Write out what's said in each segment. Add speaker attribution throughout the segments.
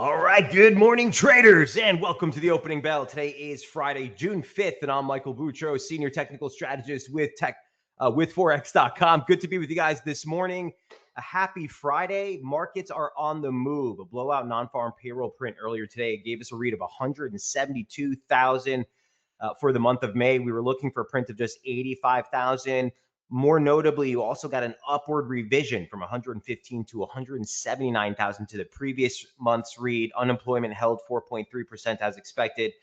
Speaker 1: All right, good morning, traders, and welcome to the opening bell. Today is Friday, June 5th, and I'm Michael Boutros, Senior Technical Strategist with FOREX.com. Good to be with you guys this morning. A happy Friday. Markets are on the move. A blowout non-farm payroll print earlier today gave us a read of 172,000 for the month of May. We were looking for a print of just 85,000. More notably, you also got an upward revision from 115 to 179,000 to the previous month's read. Unemployment held 4.3% as expected.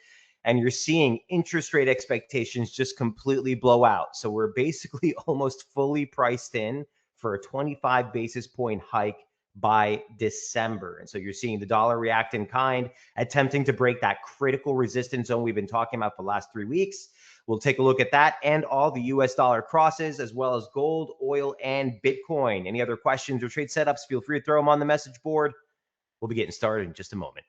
Speaker 1: And you're seeing interest rate expectations just completely blow out. So we're basically almost fully priced in for a 25 basis point hike by December. And so you're seeing the dollar react in kind, attempting to break that critical resistance zone we've been talking about for the last 3 weeks. We'll take a look at that and all the US dollar crosses, as well as gold, oil, and Bitcoin. Any other questions or trade setups, feel free to throw them on the message board. We'll be getting started in just a moment.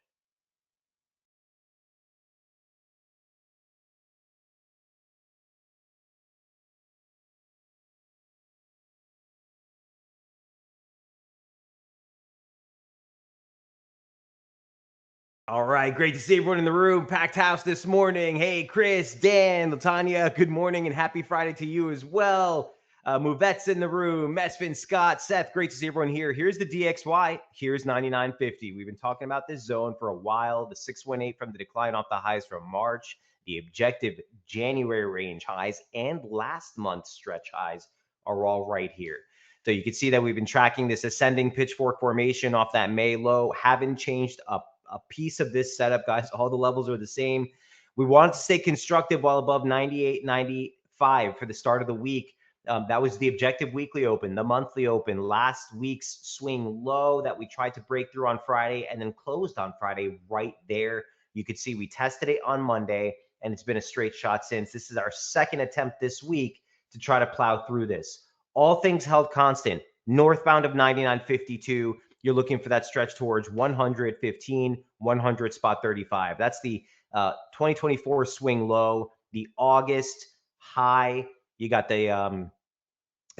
Speaker 1: All right, great to see everyone in the room. Packed house this morning. Hey, Chris, Dan, Latanya, good morning and happy Friday to you as well. Movette's in the room. Mesfin, Scott, Seth, great to see everyone here. Here's the DXY. Here's 99.50. We've been talking about this zone for a while. The 618 from the decline off the highs from March, the objective January range highs, and last month's stretch highs are all right here. So you can see that we've been tracking this ascending pitchfork formation off that May low. Haven't changed a piece of this setup, guys. All the levels are the same. We wanted to stay constructive while above 98.95 for the start of the week. That was the objective weekly open, the monthly open, last week's swing low that we tried to break through on Friday and then closed on Friday right there. You could see we tested it on Monday, and it's been a straight shot since. This is our second attempt this week to try to plow through this. All things held constant, northbound of 99.52. You're looking for that stretch towards 115, 100 spot 35. That's the 2024 swing low, the August high. You got the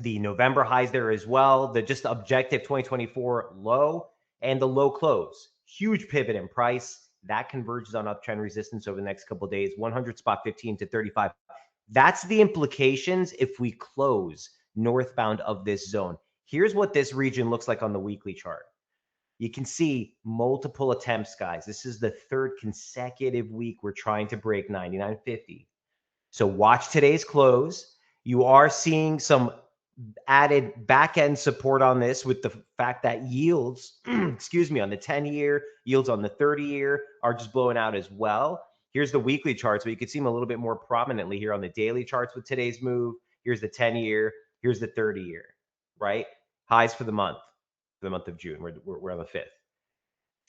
Speaker 1: November highs there as well. The just objective 2024 low and the low close. Huge pivot in price. That converges on uptrend resistance over the next couple of days, 100 spot 15 to 35. That's the implications if we close northbound of this zone. Here's what this region looks like on the weekly chart. You can see multiple attempts, guys. This is the third consecutive week we're trying to break 99.50. So watch today's close. You are seeing some added back-end support on this with the fact that yields, excuse me, on the 10-year, yields on the 30-year are just blowing out as well. Here's the weekly charts, but you can see them a little bit more prominently here on the daily charts with today's move. Here's the 10-year, here's the 30-year, right? Highs for the month of June. We're on the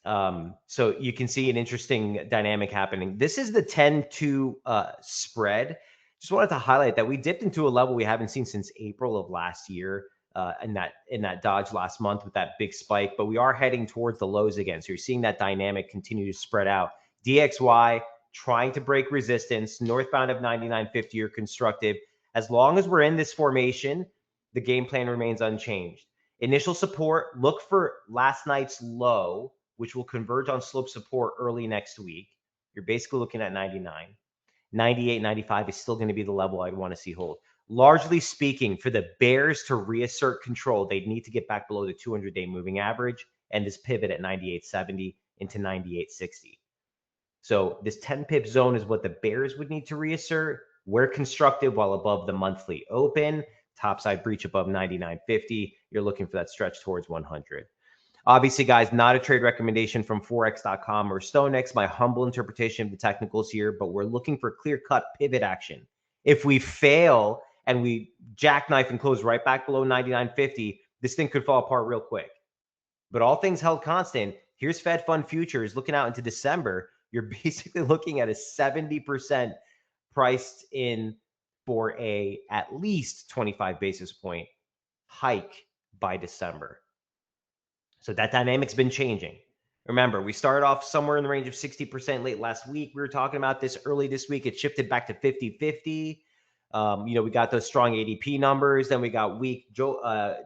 Speaker 1: 5th. So you can see an interesting dynamic happening. This is the 10-2 spread. Just wanted to highlight that we dipped into a level we haven't seen since April of last year in that dodge last month with that big spike, but we are heading towards the lows again. So you're seeing that dynamic continue to spread out. DXY trying to break resistance, northbound of 99.50 or constructive. As long as we're in this formation, the game plan remains unchanged. Initial support, look for last night's low, which will converge on slope support early next week. You're basically looking at 99. 98, 95 is still going to be the level I'd want to see hold. Largely speaking, for the bears to reassert control, they'd need to get back below the 200-day moving average and this pivot at 98.70 into 98.60. So this 10 pip zone is what the bears would need to reassert. We're constructive while above the monthly open. Topside breach above 99.50. You're looking for that stretch towards 100. Obviously, guys, not a trade recommendation from FOREX.com or StoneX. My humble interpretation of the technicals here, but we're looking for clear-cut pivot action. If we fail and we jackknife and close right back below 99.50, this thing could fall apart real quick. But all things held constant, here's Fed Fund Futures looking out into December. You're basically looking at a 70% priced in for a at least 25 basis point hike by December. So that dynamic's been changing. Remember, we started off somewhere in the range of 60% late last week. We were talking about this early this week. It shifted back to 50-50. We got those strong ADP numbers. Then we got weak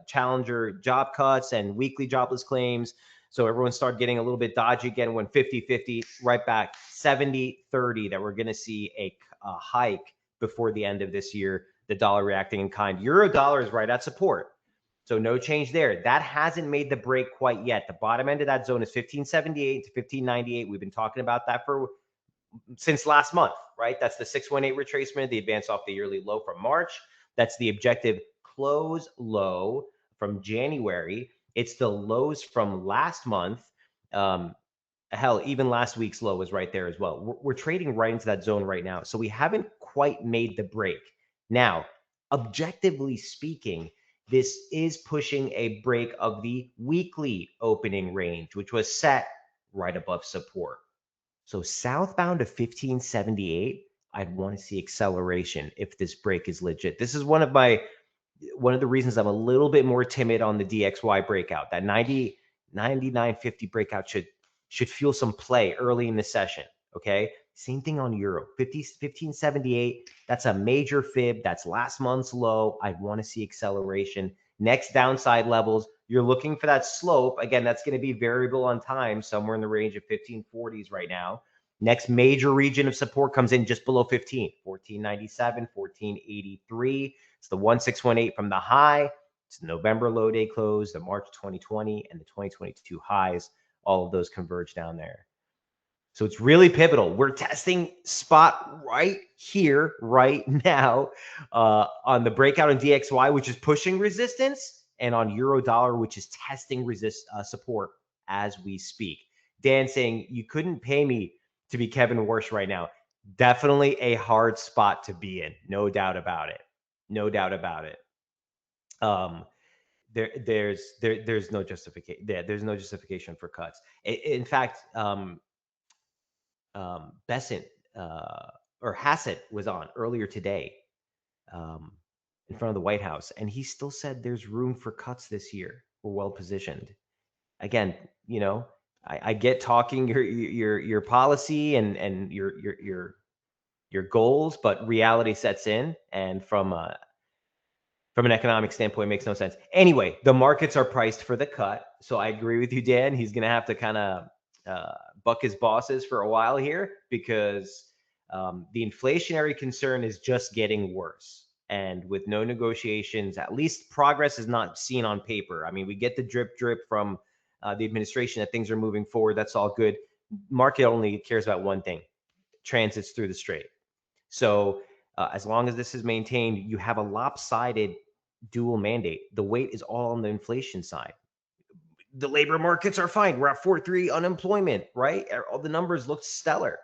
Speaker 1: challenger job cuts and weekly jobless claims. So everyone started getting a little bit dodgy again, went 50-50, right back 70-30 that we're going to see a hike before the end of this year. The dollar reacting in kind. Euro dollar is right at support. So no change there. That hasn't made the break quite yet. The bottom end of that zone is 1578 to 1598. We've been talking about that since last month, right? That's the 618 retracement, the advance off the yearly low from March. That's the objective close low from January. It's the lows from last month. Hell, even last week's low was right there as well. We're trading right into that zone right now. So we haven't quite made the break. Now, objectively speaking, this is pushing a break of the weekly opening range, which was set right above support. So southbound to 1578, I'd want to see acceleration if this break is legit. This is one of the reasons I'm a little bit more timid on the DXY breakout. That 99.50 breakout should feel some play early in the session. Okay. Same thing on Euro 1578. That's a major fib. That's last month's low. I want to see acceleration. Next downside levels, you're looking for that slope. Again, that's going to be variable on time, somewhere in the range of 1540s right now. Next major region of support comes in just below 15, 1497, 1483. It's the 1618 from the high. It's the November low day close, the March 2020, and the 2022 highs. All of those converge down there. So it's really pivotal. We're testing spot right here, right now, on the breakout on DXY, which is pushing resistance, and on Euro Dollar, which is testing support as we speak. Dan saying, you couldn't pay me to be Kevin Warsh right now. Definitely a hard spot to be in. No doubt about it. No doubt about it. There's no justification. There's no justification for cuts. In fact, Besant or Hassett was on earlier today in front of the White House, and he still said there's room for cuts this year. We're well positioned. Again, I get talking your policy and your goals, but reality sets in, and from an economic standpoint, it makes no sense. Anyway, the markets are priced for the cut. So I agree with you, Dan. He's going to have to kind of buck his bosses for a while here, because the inflationary concern is just getting worse. And with no negotiations, at least progress is not seen on paper. I mean, we get the drip from the administration that things are moving forward. That's all good. Market only cares about one thing: transits through the strait. So as long as this is maintained, you have a lopsided dual mandate. The weight is all on the inflation side. The labor markets are fine. We're at 4.3 unemployment, right? All the numbers look stellar.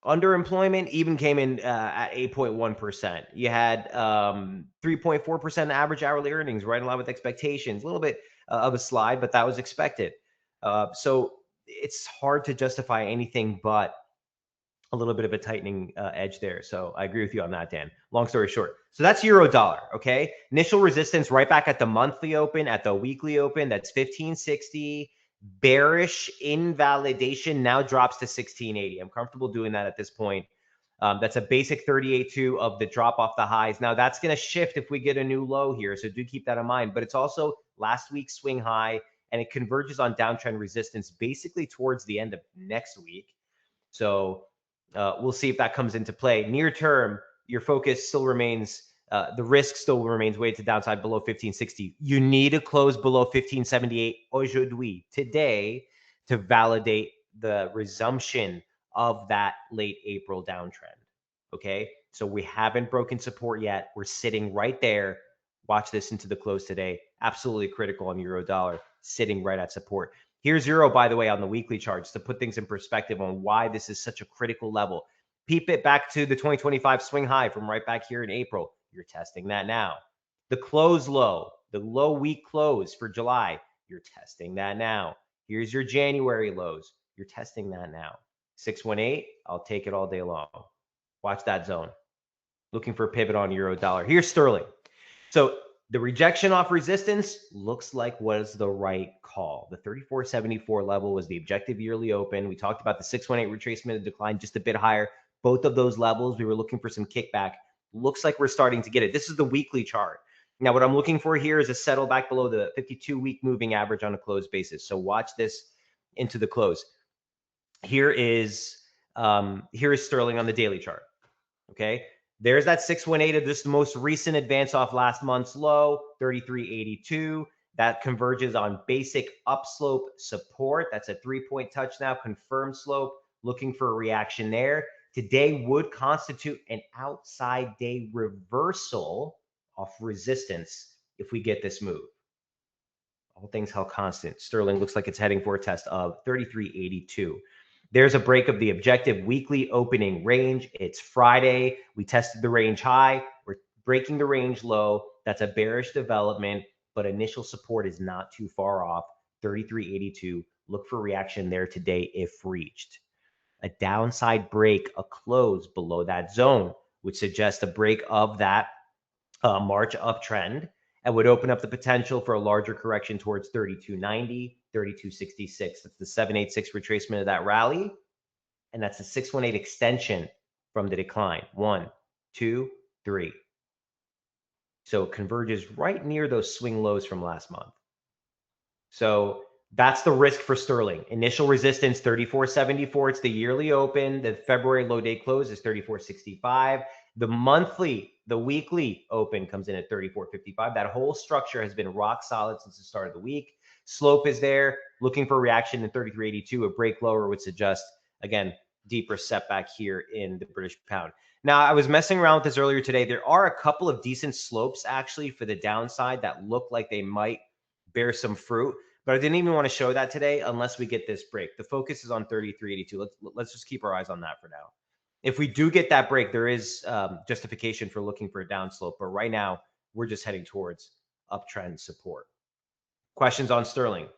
Speaker 1: Underemployment even came in at 8.1%. You had 3.4% average hourly earnings, right in line with expectations. A little bit of a slide, but that was expected. So it's hard to justify anything but a little bit of a tightening edge there. So I agree with you on that, Dan. Long story short. So that's Euro Dollar, okay? Initial resistance right back at the monthly open, at the weekly open. That's 1560. Bearish invalidation now drops to 1680. I'm comfortable doing that at this point. That's a basic 38.2 of the drop off the highs. Now that's going to shift if we get a new low here. So do keep that in mind. But it's also last week's swing high, and it converges on downtrend resistance basically towards the end of next week. So we'll see if that comes into play. Near term, your focus still remains, the risk still remains weighted to downside below 1560. You need to close below 1578 aujourd'hui, today, to validate the resumption of that late April downtrend. Okay, so we haven't broken support yet. We're sitting right there. Watch this into the close today. Absolutely critical on Euro Dollar, sitting right at support. Here's Euro, by the way, on the weekly charts to put things in perspective on why this is such a critical level. Peep it back to the 2025 swing high from right back here in April. You're testing that now. The close low, the low week close for July, you're testing that now. Here's your January lows. You're testing that now. 618, I'll take it all day long. Watch that zone. Looking for a pivot on Euro Dollar. Here's Sterling. So the rejection off resistance looks like was the right call. The 34.74 level was the objective yearly open. We talked about the 618 retracement decline just a bit higher. Both of those levels, we were looking for some kickback. Looks like we're starting to get it. This is the weekly chart. Now, what I'm looking for here is a settle back below the 52-week moving average on a close basis. So watch this into the close. Here is Sterling on the daily chart. Okay, there's that 618 of this most recent advance off last month's low, 33.82. That converges on basic upslope support. That's a 3-point touch now, confirmed slope. Looking for a reaction there. Today would constitute an outside day reversal off resistance if we get this move. All things held constant. Sterling looks like it's heading for a test of 33.82. There's a break of the objective weekly opening range. It's Friday. We tested the range high. We're breaking the range low. That's a bearish development, but initial support is not too far off. 33.82. Look for reaction there today if reached. A downside break, a close below that zone, would suggest a break of that March uptrend and would open up the potential for a larger correction towards 32.90, 32.66. That's the 786 retracement of that rally. And that's the 618 extension from the decline. 1, 2, 3. So it converges right near those swing lows from last month. So that's the risk for Sterling. Initial resistance 34.74. It's the yearly open. The February low day close is 34.65. The weekly open comes in at 34.55. That whole structure has been rock solid since the start of the week. Slope is there. Looking for reaction in 33.82. A break lower would suggest, again, deeper setback here in the British pound. Now, I was messing around with this earlier today. There are a couple of decent slopes actually for the downside that look like they might bear some fruit, but I didn't even want to show that today unless we get this break. The focus is on 33.82. Let's just keep our eyes on that for now. If we do get that break, there is justification for looking for a downslope, but right now we're just heading towards uptrend support. Questions on Sterling?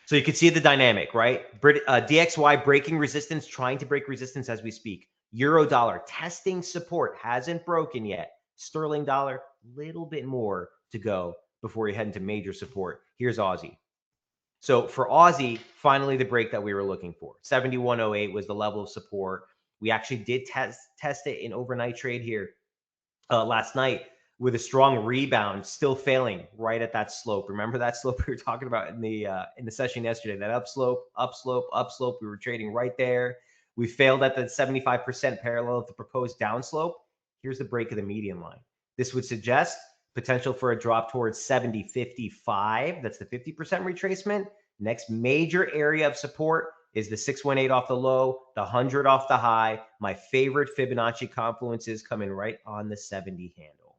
Speaker 1: So you can see the dynamic, right? DXY breaking resistance, trying to break resistance as we speak. Euro dollar testing support, hasn't broken yet. Sterling dollar, little bit more to go before you head into major support. Here's Aussie. So for Aussie, finally the break that we were looking for. 71.08 was the level of support. We actually did test it in overnight trade here last night with a strong rebound, still failing right at that slope. Remember that slope we were talking about in the session yesterday? That upslope, upslope, upslope. We were trading right there. We failed at the 75% parallel of the proposed downslope. Here's the break of the median line. This would suggest potential for a drop towards 70.55. That's the 50% retracement. Next major area of support is the 618 off the low, the 100 off the high. My favorite Fibonacci confluences coming right on the 70 handle.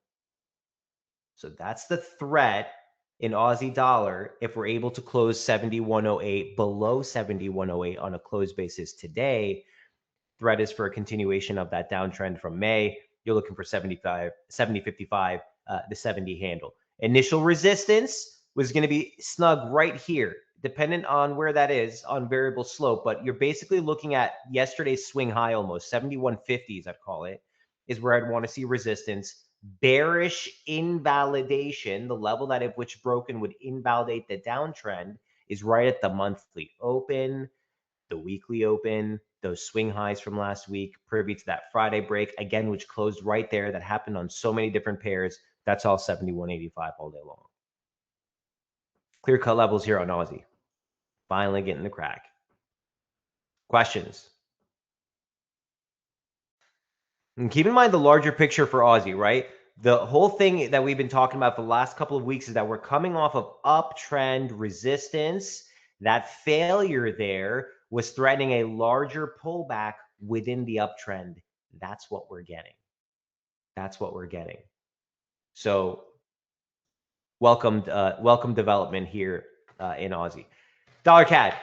Speaker 1: So that's the threat in Aussie dollar if we're able to close 71.08 below 71.08 on a close basis today. Threat is for a continuation of that downtrend from May. You're looking for 70.55, the 70 handle. Initial resistance was going to be snug right here, dependent on where that is on variable slope. But you're basically looking at yesterday's swing high almost, 71.50s, I'd call it, is where I'd want to see resistance. Bearish invalidation, the level that if which broken would invalidate the downtrend, is right at the monthly open, the weekly open, those swing highs from last week, privy to that Friday break, again, which closed right there. That happened on so many different pairs. That's all 71.85 all day long. Clear cut levels here on Aussie. Finally getting the crack. Questions? And keep in mind the larger picture for Aussie, right? The whole thing that we've been talking about for the last couple of weeks is that we're coming off of uptrend resistance. That failure there was threatening a larger pullback within the uptrend. That's what we're getting. That's what we're getting. So welcome development here in Aussie. Dollar CAD.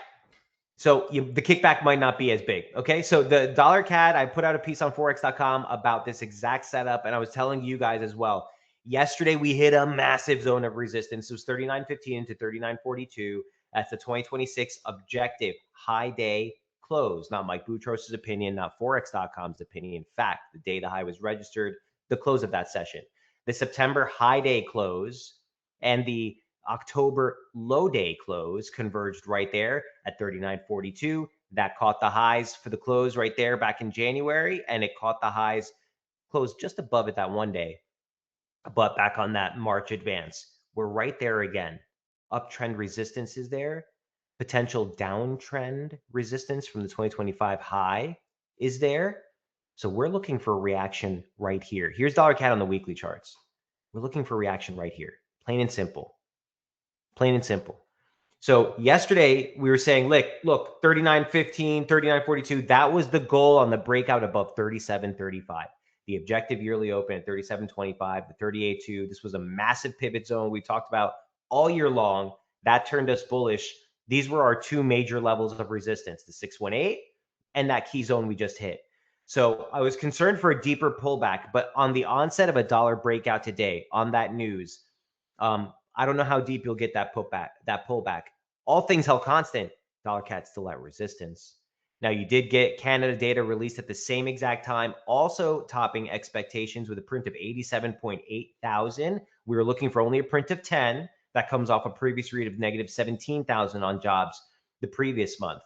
Speaker 1: So the kickback might not be as big. Okay. So the dollar CAD, I put out a piece on FOREX.com about this exact setup. And I was telling you guys as well. Yesterday, we hit a massive zone of resistance. It was 39.15 to 39.42. That's the 2026 objective high day close. Not Mike Boutros' opinion, not FOREX.com's opinion. In fact, the day the high was registered, the close of that session. The September high day close and the October low day close converged right there at 39.42. That caught the highs for the close right there back in January, and it caught the highs closed just above it that one day But back on that March advance, we're right there again. Uptrend resistance is there. Potential downtrend resistance from the 2025 high is there. So we're looking for a reaction right here. Here's dollar CAD on the weekly charts. We're looking for reaction right here. Plain and simple. Plain and simple. So yesterday we were saying, look, 39.15, 39.42, that was the goal on the breakout above 37.35. The objective yearly open at 37.25, the 38.2. This was a massive pivot zone we talked about all year long. That turned us bullish. These were our two major levels of resistance, the 618 and that key zone we just hit. So I was concerned for a deeper pullback, but on the onset of a dollar breakout today on that news, I don't know how deep you'll get that pullback. All things held constant, dollar CAD still at resistance. Now, you did get Canada data released at the same exact time, also topping expectations with a print of 87.8 thousand. We were looking for only a print of 10. That comes off a previous read of negative 17,000 on jobs the previous month.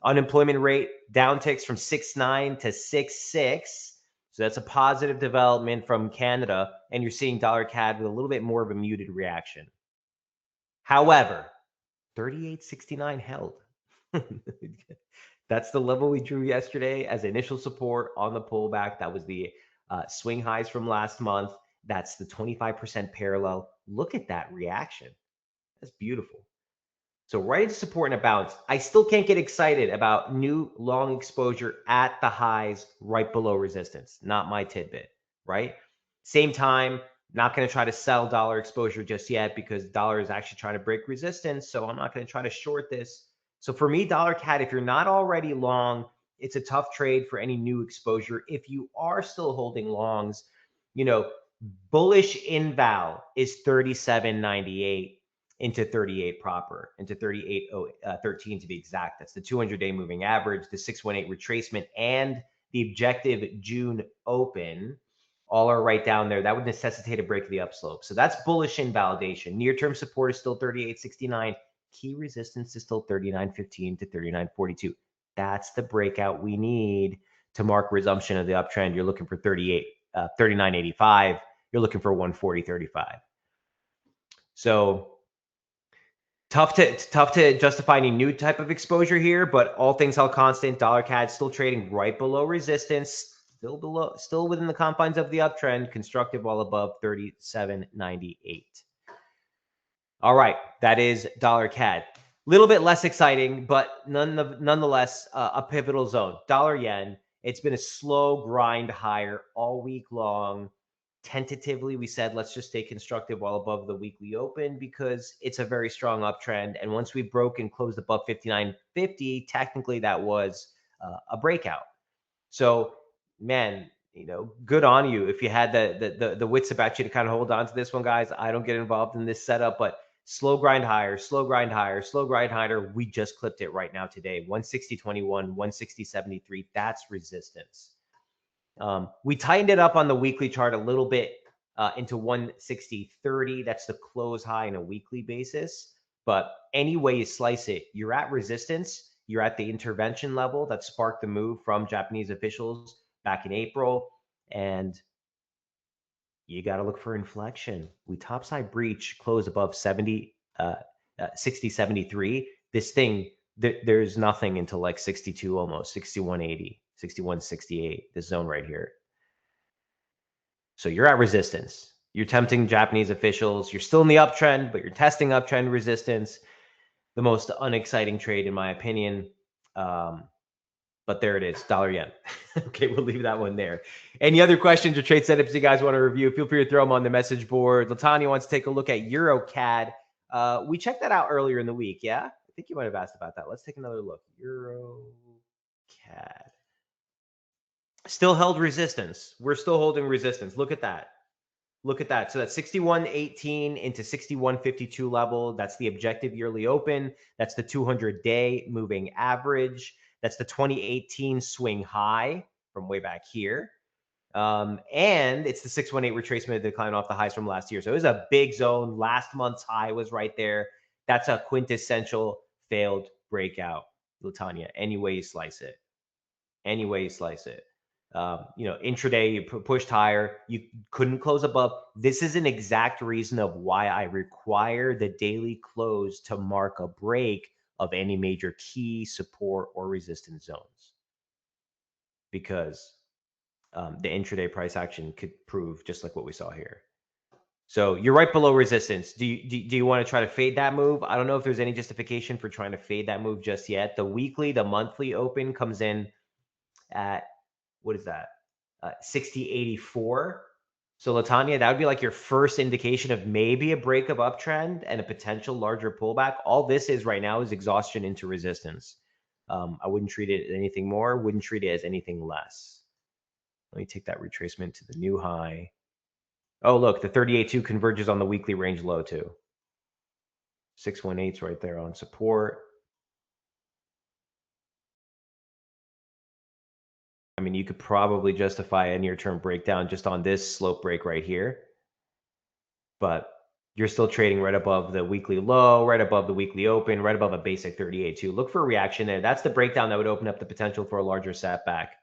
Speaker 1: Unemployment rate downticks from 6.9 to 6.6. So that's a positive development from Canada. And you're seeing dollar CAD with a little bit more of a muted reaction. However, 38.69 held. That's the level we drew yesterday as initial support on the pullback. That was the swing highs from last month. That's the 25% parallel. Look at that reaction. That's beautiful. So right into support and a bounce. I still can't get excited about new long exposure at the highs right below resistance. Not my tidbit, right? Same time, not going to try to sell dollar exposure just yet because dollar is actually trying to break resistance. So I'm not going to try to short this. So for me, dollar CAD, if you're not already long, it's a tough trade for any new exposure. If you are still holding longs, bullish inval is 37.98 into 38 proper, into 38.13 to be exact. That's the 200-day moving average, the 618 retracement, and the objective June open all are right down there. That would necessitate a break of the upslope. So that's bullish invalidation. Near-term support is still 38.69. Key resistance is still 39.15 to 39.42. That's the breakout we need to mark resumption of the uptrend. You're looking for 39.85. You're looking for 140.35. So tough to justify any new type of exposure here, but all things held constant, dollar CAD still trading right below resistance, still within the confines of the uptrend, constructive while above 37.98. All right, that is dollar CAD. Little bit less exciting, but nonetheless a pivotal zone. Dollar yen, it's been a slow grind higher all week long. Tentatively, we said, let's just stay constructive while above the weekly open because it's a very strong uptrend. And once we broke and closed above 59.50, technically that was a breakout. So, man, good on you if you had the wits about you to kind of hold on to this one, guys. I don't get involved in this setup, but slow grind higher, slow grind higher, slow grind higher. We just clipped it right now today. 160.21, 160.73. That's resistance. We tightened it up on the weekly chart a little bit into 160.30. That's the close high on a weekly basis. But any way you slice it, you're at resistance. You're at the intervention level that sparked the move from Japanese officials back in April. And you got to look for inflection. We topside breach, close above 60.73. This thing, there's nothing until like 62 almost, 61.80. 61.68, this zone right here. So you're at resistance. You're tempting Japanese officials. You're still in the uptrend, but you're testing uptrend resistance. The most unexciting trade, in my opinion. But there it is, dollar yen. Okay, we'll leave that one there. Any other questions or trade setups you guys want to review, feel free to throw them on the message board. Latanya wants to take a look at Euro CAD. We checked that out earlier in the week, yeah? I think you might have asked about that. Let's take another look. Euro CAD. Still held resistance. We're still holding resistance. Look at that. Look at that. So that's 61.18 into 61.52 level. That's the objective yearly open. That's the 200-day moving average. That's the 2018 swing high from way back here. And it's the 618 retracement decline off the highs from last year. So it was a big zone. Last month's high was right there. That's a quintessential failed breakout, Latanya. Any way you slice it. Any way you slice it. Intraday you pushed higher, you couldn't close above. This is an exact reason of why I require the daily close to mark a break of any major key support or resistance zones, because the intraday price action could prove just like what we saw here. So you're right below resistance. Do you want to try to fade that move? I don't know if there's any justification for trying to fade that move just yet. The weekly, the monthly open comes in at, what is that? 60.84. So Latanya, that would be like your first indication of maybe a break of uptrend and a potential larger pullback. All this is right now is exhaustion into resistance. I wouldn't treat it as anything more, wouldn't treat it as anything less. Let me take that retracement to the new high. Oh, look, the 38.2 converges on the weekly range low too. 618 is right there on support. I mean, you could probably justify a near-term breakdown just on this slope break right here, but you're still trading right above the weekly low, right above the weekly open, right above a basic 38.2. Look for a reaction there. That's the breakdown that would open up the potential for a larger setback.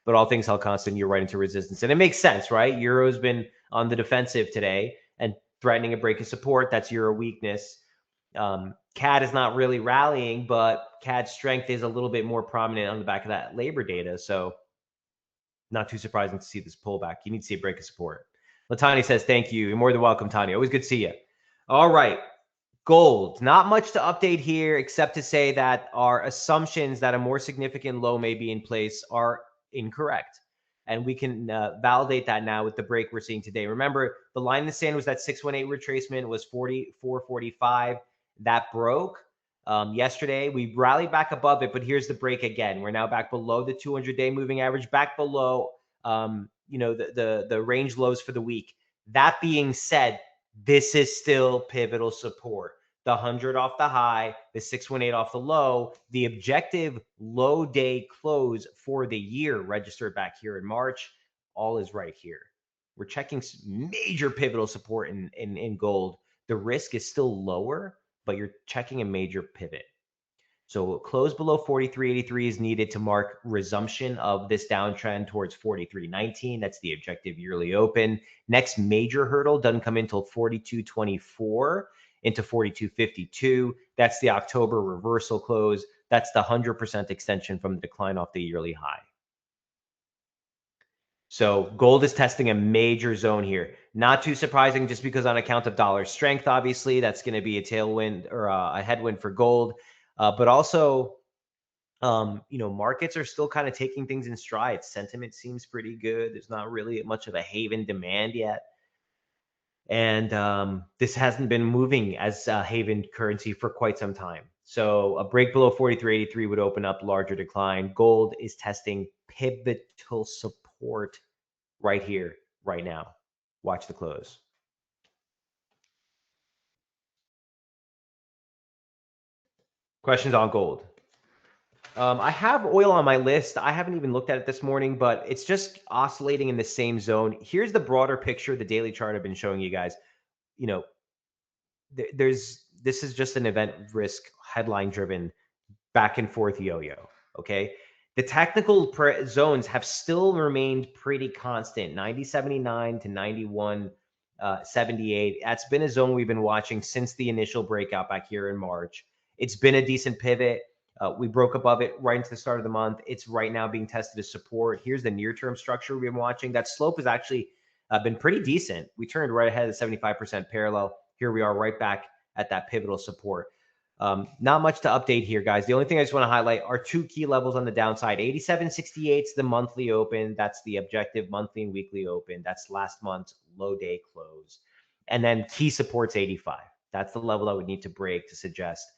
Speaker 1: But all things held constant, you're right into resistance. And it makes sense, right? Euro's been on the defensive today and threatening a break of support. That's Euro weakness. CAD is not really rallying, but CAD strength is a little bit more prominent on the back of that labor data. So not too surprising to see this pullback. You need to see a break of support. Latani says, thank you. You're more than welcome, Tanya. Always good to see you. All right. Gold. Not much to update here, except to say that our assumptions that a more significant low may be in place are incorrect. And we can validate that now with the break we're seeing today. Remember, the line in the sand was that 618 retracement was 44.45. That broke yesterday. We rallied back above it, but here's the break again. We're now back below the 200-day moving average, back below the range lows for the week. That being said, this is still pivotal support. The 100 off the high, the 618 off the low, the objective low day close for the year registered back here in March, all is right here. We're checking major pivotal support in gold. The risk is still lower, but you're checking a major pivot. So close below 43.83 is needed to mark resumption of this downtrend towards 43.19. That's the objective yearly open. Next major hurdle doesn't come in until 42.24 into 42.52. That's the October reversal close. That's the 100% extension from the decline off the yearly high. So gold is testing a major zone here. Not too surprising, just because on account of dollar strength, obviously, that's going to be a tailwind or a headwind for gold. But also, markets are still kind of taking things in stride. Sentiment seems pretty good. There's not really much of a haven demand yet. And this hasn't been moving as a haven currency for quite some time. So a break below 43.83 would open up larger decline. Gold is testing pivotal support right here, right now. Watch the close. Questions on gold? I have oil on my list. I haven't even looked at it this morning, but it's just oscillating in the same zone. Here's the broader picture, the daily chart I've been showing you guys. This is just an event risk headline driven back and forth yo-yo. Okay. The technical zones have still remained pretty constant, 90.79 to 91.78. That's been a zone we've been watching since the initial breakout back here in March. It's been a decent pivot. We broke above it right into the start of the month. It's right now being tested as support. Here's the near-term structure we've been watching. That slope has actually been pretty decent. We turned right ahead of 75% parallel. Here we are right back at that pivotal support. Not much to update here, guys. The only thing I just want to highlight are two key levels on the downside. 87.68 is the monthly open. That's the objective monthly and weekly open. That's last month's low day close. And then key support's 85. That's the level I would need to break to suggest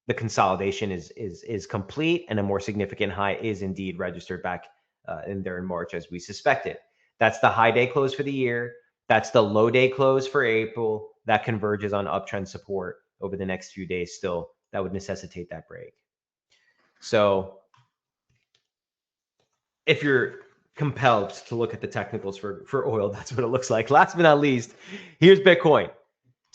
Speaker 1: the consolidation is complete and a more significant high is indeed registered back in March as we suspected. That's the high day close for the year. That's the low day close for April. That converges on uptrend support over the next few days still. That would necessitate that break. So if you're compelled to look at the technicals for oil, that's what it looks like. Last but not least, here's Bitcoin.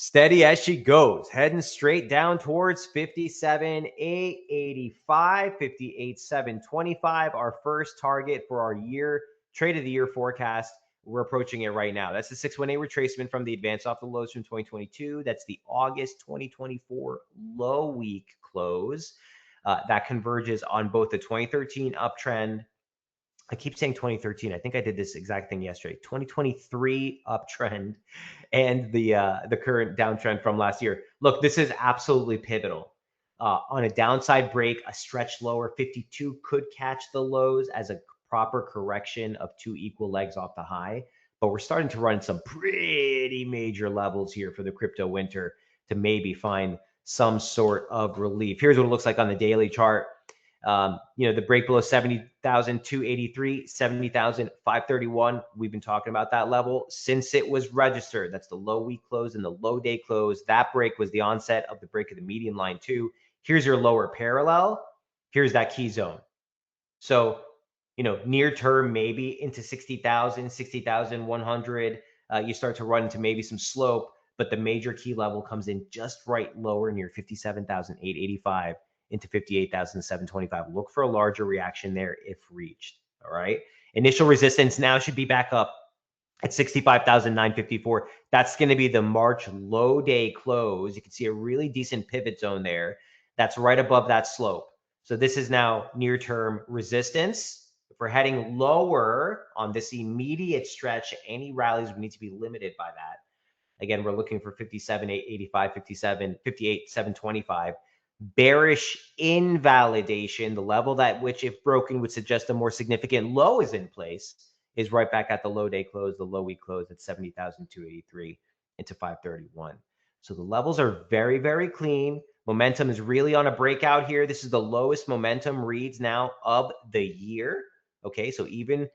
Speaker 1: Steady as she goes, heading straight down towards 57,885, 58,725, our first target for our year trade of the year forecast. We're approaching it right now. That's the 618 retracement from the advance off the lows from 2022. That's the August 2024 low week close. That converges on both the 2013 uptrend. I keep saying 2013. I think I did this exact thing yesterday. 2023 uptrend and the current downtrend from last year. Look, this is absolutely pivotal. On a downside break, a stretch lower 52 could catch the lows as a proper correction of two equal legs off the high. But we're starting to run some pretty major levels here for the crypto winter to maybe find some sort of relief. Here's what it looks like on the daily chart. The break below 70,283, 70,531. We've been talking about that level since it was registered. That's the low week close and the low day close. That break was the onset of the break of the median line too. Here's your lower parallel. Here's that key zone. So, near term, maybe into 60,000, 60,100, you start to run into maybe some slope, but the major key level comes in just right lower near 57,885 into 58,725. Look for a larger reaction there if reached. All right. Initial resistance now should be back up at 65,954. That's going to be the March low day close. You can see a really decent pivot zone there. That's right above that slope. So this is now near-term resistance. If we're heading lower on this immediate stretch, any rallies would need to be limited by that. Again, we're looking for 57,885, 58,725. Bearish invalidation, the level that which, if broken, would suggest a more significant low is in place, is right back at the low day close, the low week close at 70,283 into 531. So the levels are very, very clean. Momentum is really on a breakout here. This is the lowest momentum reads now of the year. Okay, so even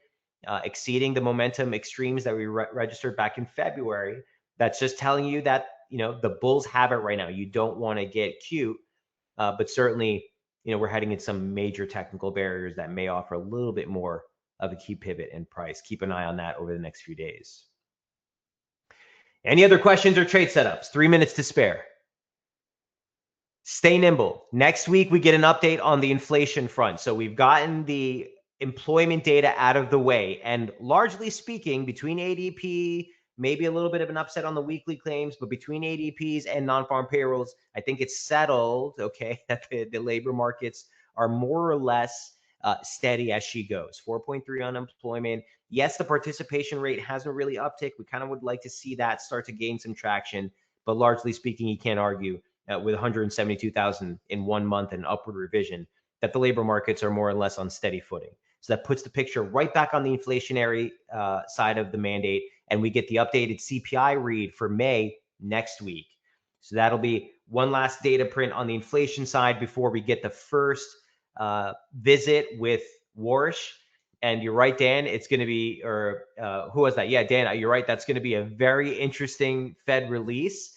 Speaker 1: exceeding the momentum extremes that we registered back in February, that's just telling you that, the bulls have it right now. You don't want to get cute, but certainly, we're heading in some major technical barriers that may offer a little bit more of a key pivot in price. Keep an eye on that over the next few days. Any other questions or trade setups? 3 minutes to spare. Stay nimble. Next week, we get an update on the inflation front. So we've gotten the employment data out of the way. And largely speaking, between ADP, maybe a little bit of an upset on the weekly claims, but between ADPs and non-farm payrolls, I think it's settled, okay, that the labor markets are more or less steady as she goes. 4.3 unemployment. Yes, the participation rate hasn't really upticked. We kind of would like to see that start to gain some traction. But largely speaking, you can't argue with 172,000 in 1 month and upward revision, that the labor markets are more or less on steady footing. So that puts the picture right back on the inflationary side of the mandate, and we get the updated CPI read for May next week. So that'll be one last data print on the inflation side before we get the first visit with Warsh. And you're right, Dan, it's going to be, or who was that? Yeah, Dan, you're right. That's going to be a very interesting Fed release.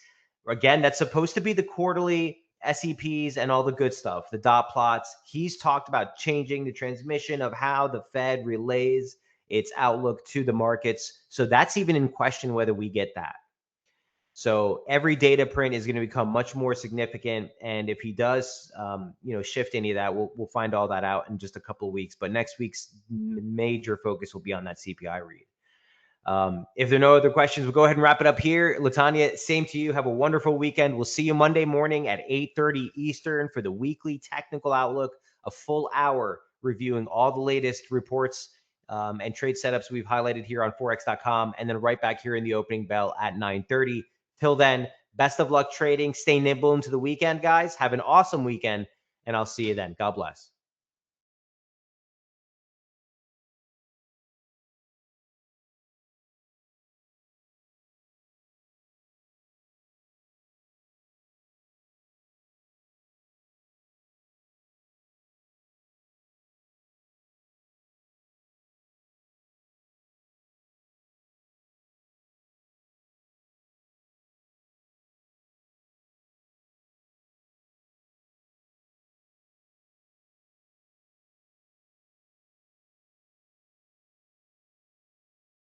Speaker 1: Again, that's supposed to be the quarterly SEPs and all the good stuff, the dot plots. He's talked about changing the transmission of how the Fed relays its outlook to the markets. So that's even in question whether we get that. So every data print is going to become much more significant. And if he does, shift any of that, we'll find all that out in just a couple of weeks. But next week's major focus will be on that CPI read. If there are no other questions, we'll go ahead and wrap it up here. Latanya, same to you. Have a wonderful weekend. We'll see you Monday morning at 8:30 Eastern for the weekly technical outlook, a full hour reviewing all the latest reports and trade setups we've highlighted here on FOREX.com, and then right back here in the opening bell at 9:30. Till then, best of luck trading. Stay nimble into the weekend, guys. Have an awesome weekend, and I'll see you then. God bless.